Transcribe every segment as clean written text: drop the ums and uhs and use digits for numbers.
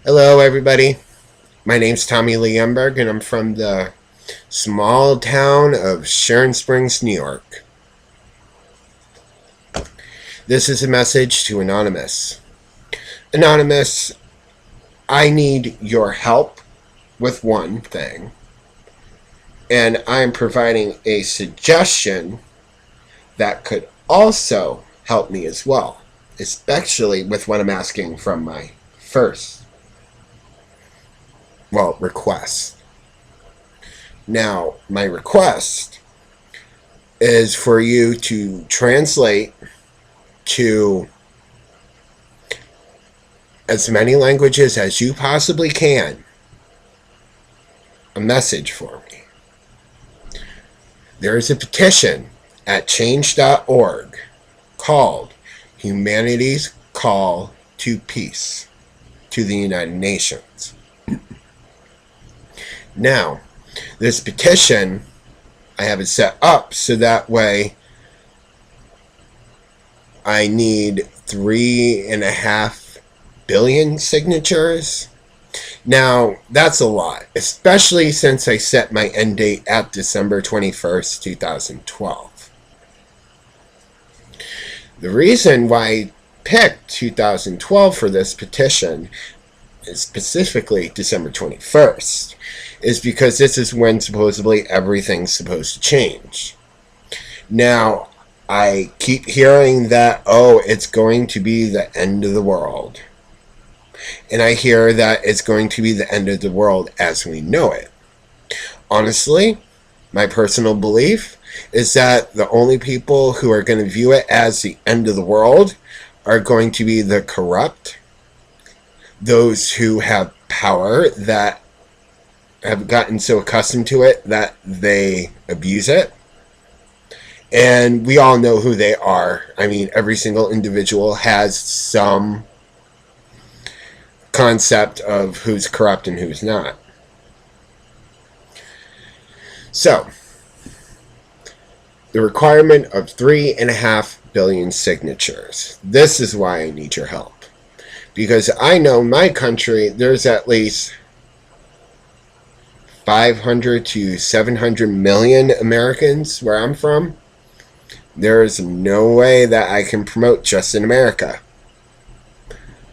Hello, everybody. My name's Tommy Leemberg, and I'm from the small town of Sharon Springs, New York. This is a message to Anonymous. Anonymous, I need your help with one thing, and I'm providing a suggestion that could also help me as well, especially with what I'm asking from my first, request. Now, my request is for you to translate to as many languages as you possibly can a message for me. There is a petition at change.org called Humanity's Call to Peace to the United Nations. Now, this petition, I have it set up so that way I need 3.5 billion signatures. Now, that's a lot, especially since I set my end date at December 21st, 2012. The reason why I picked 2012 for this petition, specifically December 21st, is because this is when supposedly everything's supposed to change. Now, I keep hearing that, it's going to be the end of the world. And I hear that it's going to be the end of the world as we know it. Honestly, my personal belief is that the only people who are going to view it as the end of the world are going to be the corrupt, those who have power that have gotten so accustomed to it that they abuse it. And we all know who they are. I mean, every single individual has some concept of who's corrupt and who's not. So, the requirement of 3.5 billion signatures. This is why I need your help. Because I know in my country, there's at least 500 to 700 million Americans where I'm from. There's no way that I can promote just in America.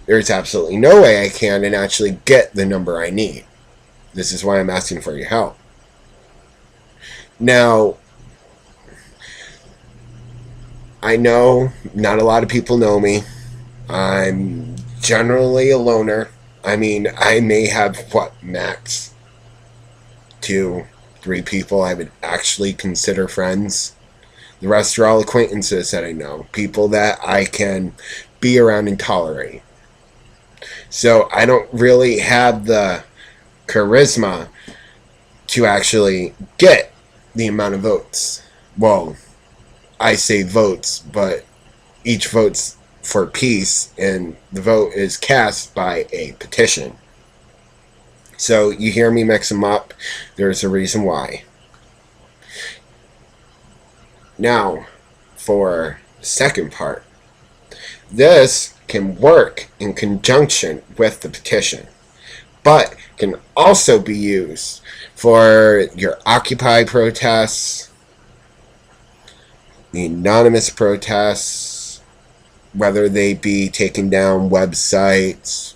There's absolutely no way I can and actually get the number I need. This is why I'm asking for your help. Now, I know not a lot of people know me. I'm generally a loner. I mean, I may have, max 2, 3 people I would actually consider friends. The rest are all acquaintances that I know. People that I can be around and tolerate. So I don't really have the charisma to actually get the amount of votes. Well, I say votes, but each vote's for peace, and the vote is cast by a petition. So you hear me mix them up. There's a reason why. Now, for the second part. This can work in conjunction with the petition, but can also be used for your Occupy protests, the anonymous protests, whether they be taking down websites,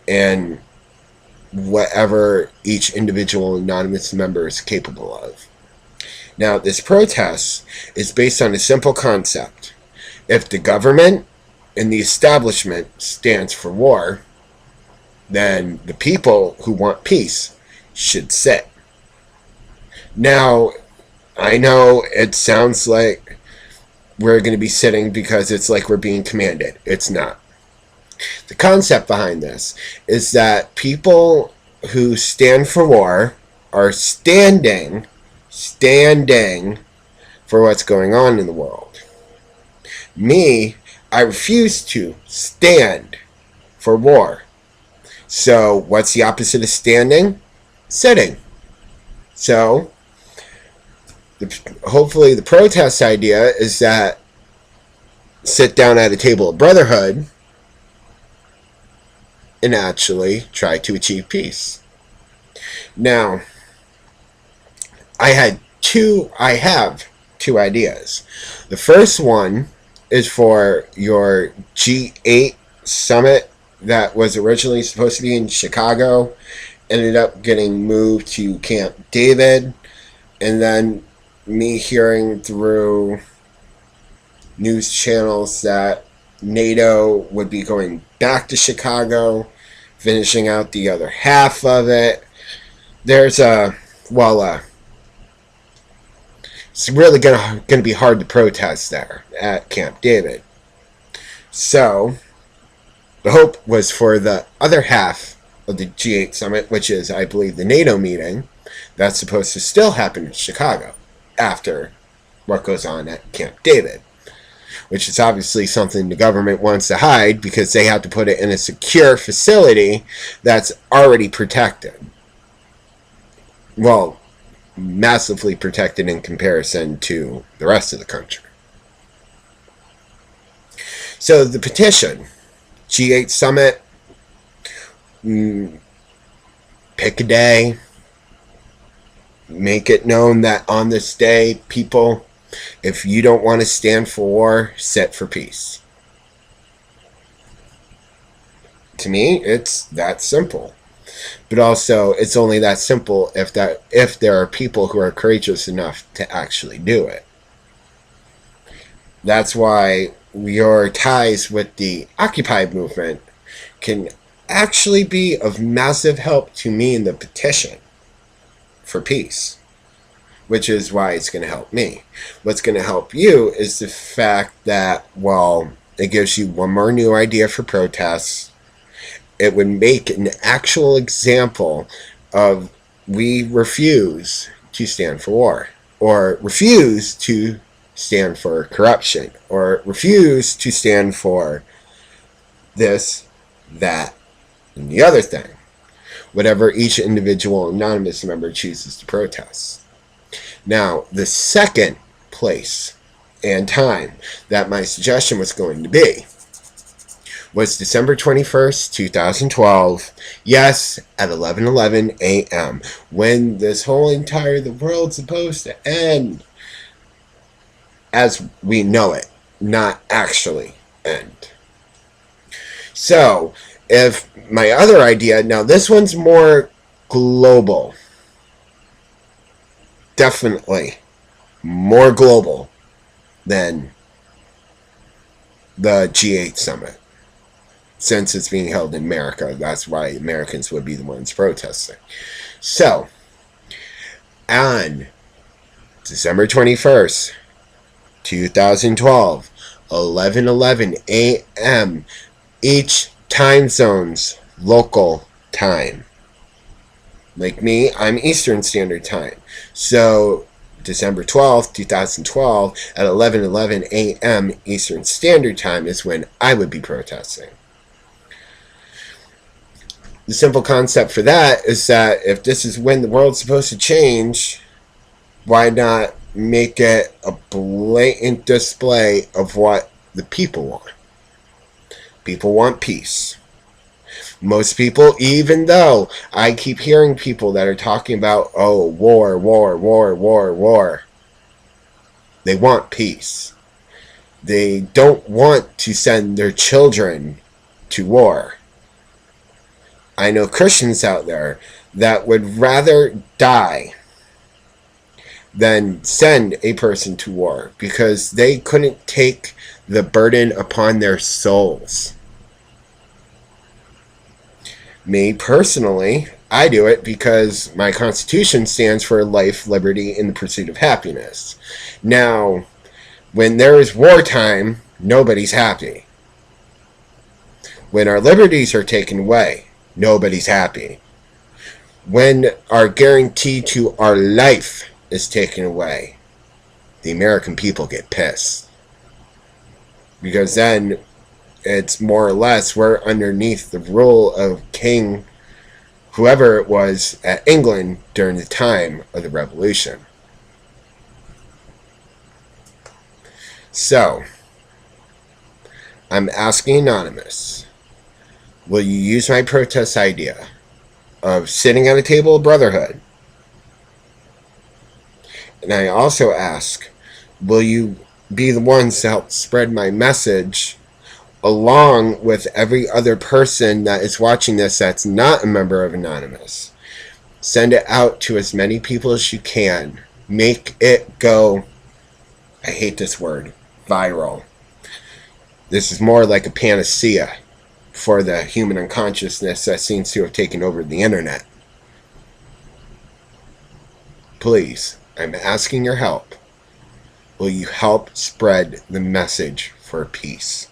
and whatever each individual anonymous member is capable of. Now, this protest is based on a simple concept. If the government and the establishment stands for war, then the people who want peace should sit. Now, I know it sounds like we're going to be sitting because it's like we're being commanded. It's not. The concept behind this is that people who stand for war are standing for what's going on in the world. Me, I refuse to stand for war. So, what's the opposite of standing? Sitting. So, hopefully the protest idea is that sit down at a table of brotherhood and actually try to achieve peace. Now, I have two ideas. The first one is for your G8 summit that was originally supposed to be in Chicago, ended up getting moved to Camp David, and then me hearing through news channels that NATO would be going back to Chicago, finishing out the other half of it. There's it's really gonna be hard to protest there at Camp David. So the hope was for the other half of the G8 summit, which is, I believe, the NATO meeting, that's supposed to still happen in Chicago after what goes on at Camp David, which is obviously something the government wants to hide because they have to put it in a secure facility that's already protected. Well, massively protected in comparison to the rest of the country. So the petition, G8 summit, pick a day, make it known that on this day, people, if you don't want to stand for war, sit for peace. To me, it's that simple. But also, it's only that simple if there are people who are courageous enough to actually do it. That's why your ties with the Occupy movement can actually be of massive help to me in the petition for peace, which is why it's going to help me. What's going to help you is the fact that, well, it gives you one more new idea for protests. It would make an actual example of we refuse to stand for war, or refuse to stand for corruption, or refuse to stand for this, that, and the other thing. Whatever each individual anonymous member chooses to protest. Now, the second place and time that my suggestion was going to be was December 21st, 2012, yes, at 11:11 a.m., when this whole entire the world's supposed to end as we know it, not actually end. So, if my other idea, now this one's more global, definitely more global than the G8 summit. Since it's being held in America, that's why Americans would be the ones protesting. So, on December 21st, 2012, 11:11 a.m., each time zone's local time. Like me, I'm Eastern Standard Time. So, December 12th, 2012, at 11:11 a.m. Eastern Standard Time is when I would be protesting. The simple concept for that is that if this is when the world's supposed to change, why not make it a blatant display of what the people want? People want peace. Most people, even though I keep hearing people that are talking about, oh, war, they want peace. They don't want to send their children to war. I know Christians out there that would rather die than send a person to war because they couldn't take the burden upon their souls. Me personally, I do it because my Constitution stands for life, liberty, and the pursuit of happiness. Now, when there is wartime, nobody's happy. When our liberties are taken away, nobody's happy. When our guarantee to our life is taken away, the American people get pissed. Because then it's more or less we're underneath the rule of King, whoever it was at England during the time of the Revolution. So, I'm asking Anonymous, Will you use my protest idea of sitting at a table of brotherhood? And I also ask, will you be the ones to help spread my message along with every other person that is watching this that's not a member of Anonymous? Send it out to as many people as you can. Make it go, I hate this word, viral. This is more like a panacea for the human unconsciousness that seems to have taken over the internet. Please, I'm asking your help. Will you help spread the message for peace?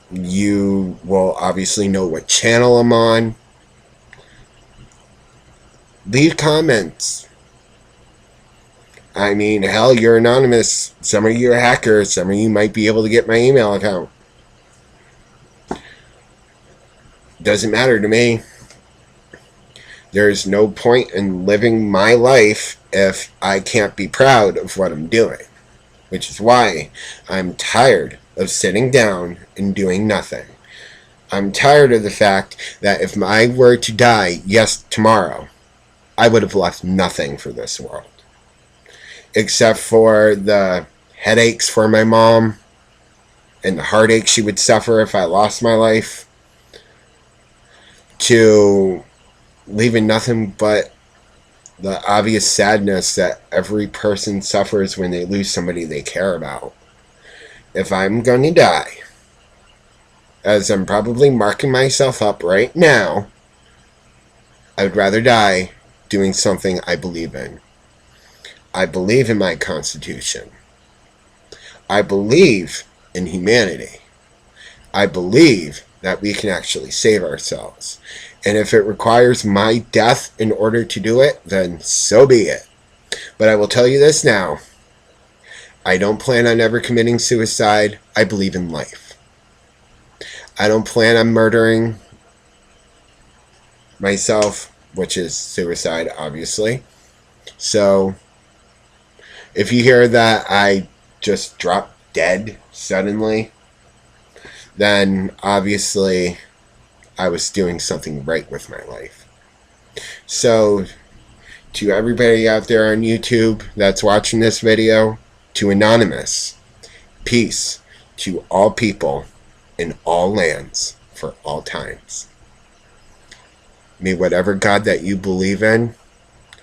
You will obviously know what channel I'm on. Leave comments. I mean, hell, you're anonymous. Some of you are hackers. Some of you might be able to get my email account. Doesn't matter to me. There's no point in living my life if I can't be proud of what I'm doing. Which is why I'm tired of sitting down and doing nothing. I'm tired of the fact that if I were to die, yes, tomorrow, I would have left nothing for this world. Except for the headaches for my mom and the heartache she would suffer if I lost my life, to leaving nothing but the obvious sadness that every person suffers when they lose somebody they care about. If I'm going to die, as I'm probably marking myself up right now, I would rather die doing something I believe in. I believe in my Constitution. I believe in humanity. I believe that we can actually save ourselves. And if it requires my death in order to do it, then so be it. But I will tell you this now. I don't plan on ever committing suicide. I believe in life. I don't plan on murdering myself, which is suicide, obviously. So, if you hear that I just dropped dead suddenly, then obviously I was doing something right with my life. So, to everybody out there on YouTube that's watching this video, to Anonymous, peace to all people in all lands for all times. May whatever God that you believe in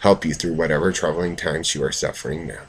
help you through whatever troubling times you are suffering now.